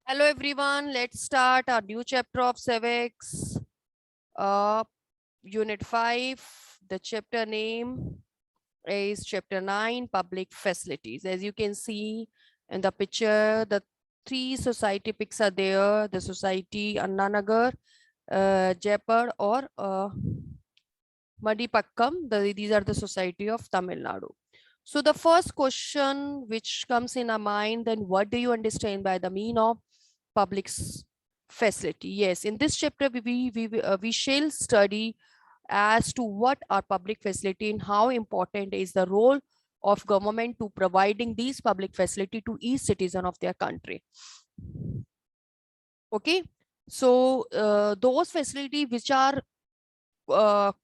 Hello everyone, let's start our new chapter of civics, uh, unit 5. The chapter name is chapter 9, public facilities. As you can see in the picture, the three society pics are there: the society Annanagar, Jaipur, or Madipakkam. These are the society of Tamil Nadu. So the first question which comes in our mind, then what do you understand by the mean of public facility? Yes, in this chapter we shall study as to what are public facility and how important is the role of government to providing these public facility to each citizen of their country. Okay, so those facility which are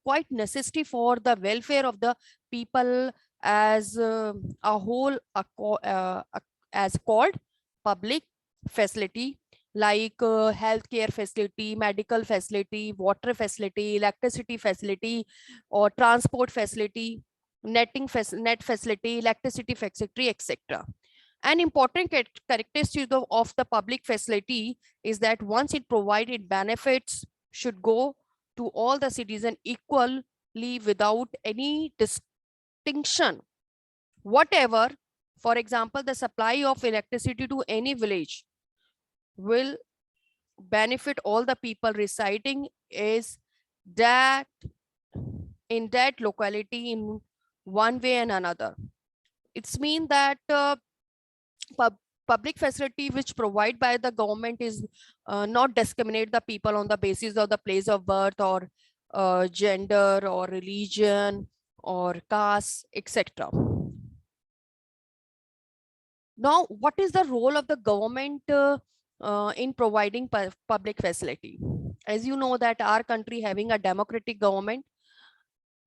quite necessity for the welfare of the people as a whole, as called public facility, like healthcare facility, medical facility, water facility, electricity facility, or transport facility, net facility, electricity facility, etc. An important characteristic of the public facility is that once it provided benefits should go to all the citizens equally without any distinction whatever. For example, the supply of electricity to any village will benefit all the people residing is that in that locality in one way and another. It's mean that pub public facility which provide by the government is not discriminate the people on the basis of the place of birth or gender or religion or caste, etc. Now, what is the role of the government in providing public facility? As you know that our country having a democratic government,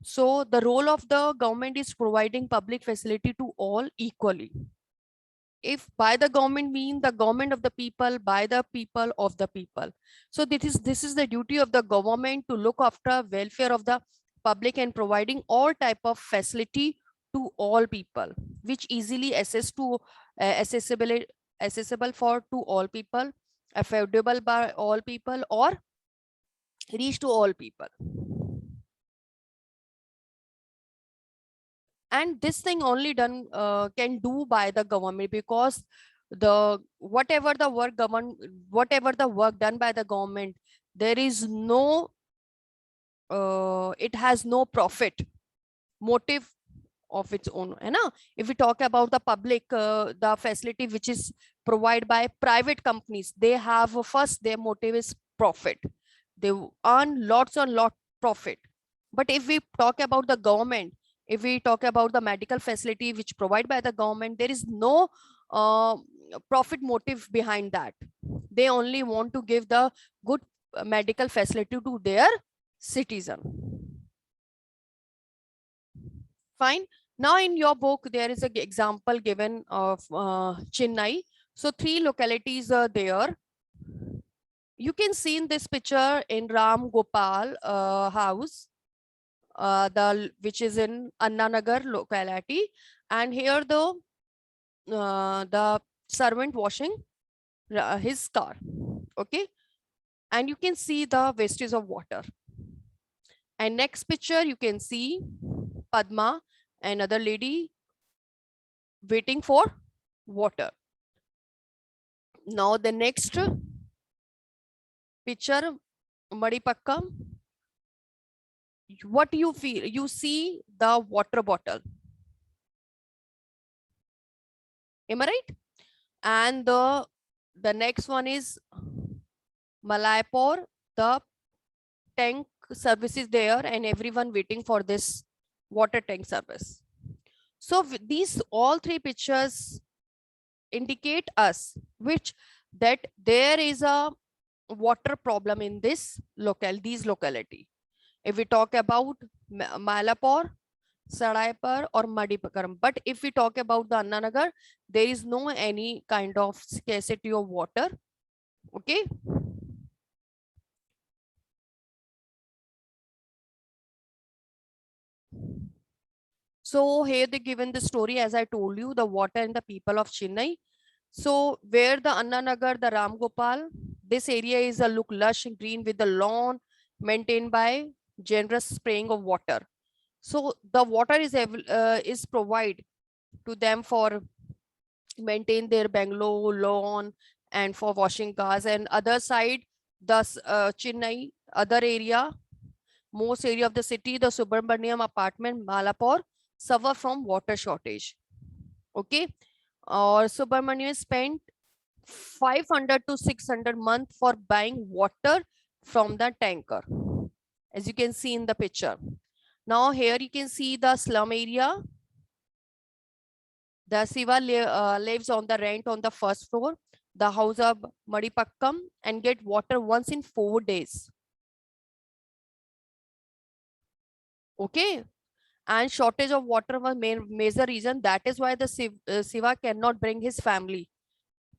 so the role of the government is providing public facility to all equally. If by the government mean the government of the people, by the people, of the people. So this is the duty of the government to look after welfare of the public and providing all type of facility to all people, which easily accessible for to all people, affordable by all people, or reach to all people. And this thing only done can do by the government, because the whatever the work done by the government, there is no it has no profit motive of its own, you know. If we talk about the public the facility which is provided by private companies, they have first their motive is profit. They earn lots and lot profit. But if we talk about the government, if we talk about the medical facility which provided by the government, there is no uh, profit motive behind that. They only want to give the good medical facility to their citizen. Fine. Now in your book, there is an example given of Chennai. So three localities are there. You can see in this picture in Ram Gopal house, which is in Annanagar locality. And here the servant washing his car. Okay. And you can see the wastage of water. And next picture, you can see Padma, another lady waiting for water. Now the next picture, Madipakkam, what you feel? You see the water bottle. Am I right? And the next one is Malaipur, the tank service is there and everyone waiting for this water tank service. So these all three pictures indicate us which that there is a water problem in these locality. If we talk about Malapur, Saraipur or Madipakaram, but if we talk about the Annanagar, there is no any kind of scarcity of water. Okay. So here they given the story, as I told you, the water and the people of Chennai. So where the Anna Nagar, the Ram Gopal, this area is a look lush and green with the lawn maintained by generous spraying of water. So the water is provided to them for maintain their bungalow lawn and for washing cars. And other side, the Chennai, other area, most area of the city, the Subramaniam apartment, Malapur, suffer from water shortage. Okay. Or Subramaniam spent 500 to 600 month for buying water from the tanker, as you can see in the picture. Now here you can see the slum area. The Siva lives on the rent on the first floor, the house of Madipakkam, and get water once in 4 days. Okay. And shortage of water was major reason. That is why the Siva cannot bring his family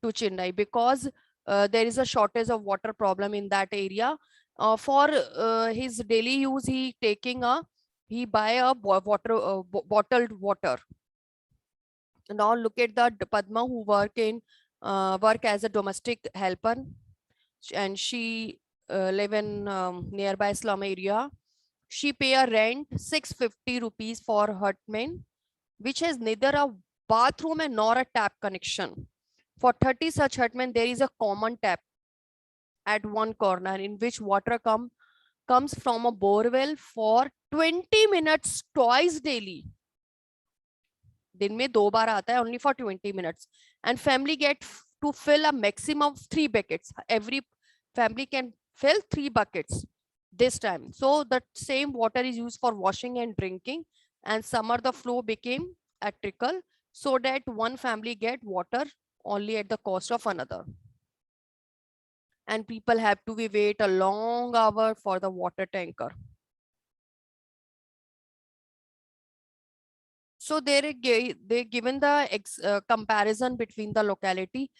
to Chennai, because there is a shortage of water problem in that area. For his daily use, he buy a bottled water. Now look at the Padma, who work as a domestic helper, and she live in nearby slum area. She pay a rent 650 rupees for hutman, which has neither a bathroom and nor a tap connection. For 30 such hutmen, there is a common tap at one corner in which water comes from a borewell for 20 minutes twice daily. दिन में 2 बार आता है, only for 20 minutes. And family get to fill a maximum of 3 buckets. Every family can fill 3 buckets this time. So the same water is used for washing and drinking. And summer the flow became a trickle, so that one family get water only at the cost of another. And people have to wait a long hour for the water tanker. So they given the comparison between the locality.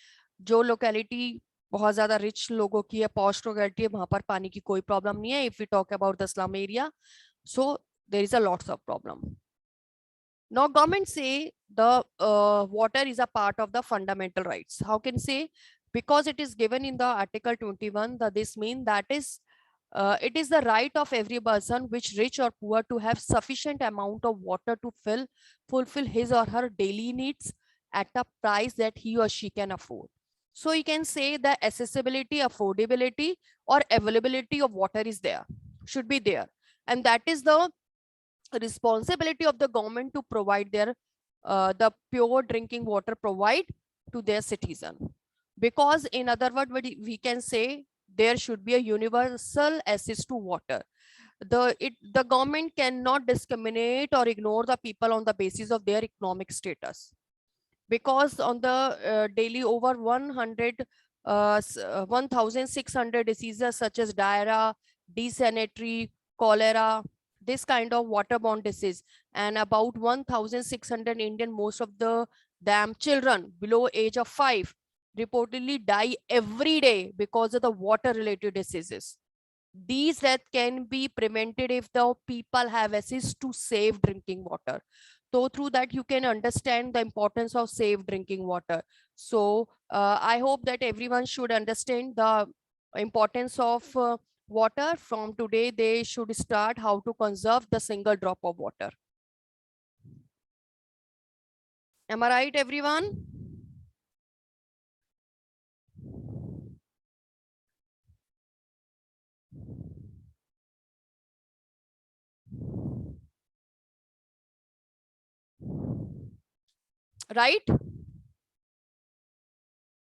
जो locality बहुत ज़्यादा rich लोगों की है, posh locality है, वहाँ पर पानी की कोई problem नहीं है. If we talk about the slum area, so there is a lots of problem. Now government say the water is a part of the fundamental rights. How can say? Because it is given in the Article 21, that this mean that is it is the right of every person, which rich or poor, to have sufficient amount of water to fulfill his or her daily needs at a price that he or she can afford. So you can say the accessibility, affordability, or availability of water is there, should be there. And that is the responsibility of the government to provide the pure drinking water provide to their citizen. Because in other words, we can say there should be a universal access to water. The government cannot discriminate or ignore the people on the basis of their economic status. Because on the daily over 1600 diseases such as diarrhea, dysentery, cholera, this kind of waterborne disease, and about 1600 Indian, most of them children below age of 5, reportedly die every day because of the water related diseases. These that can be prevented if the people have access to safe drinking water. So through that you can understand the importance of safe drinking water. So I hope that everyone should understand the importance of water. From today they should start how to conserve the single drop of water. Am I right, everyone? Right?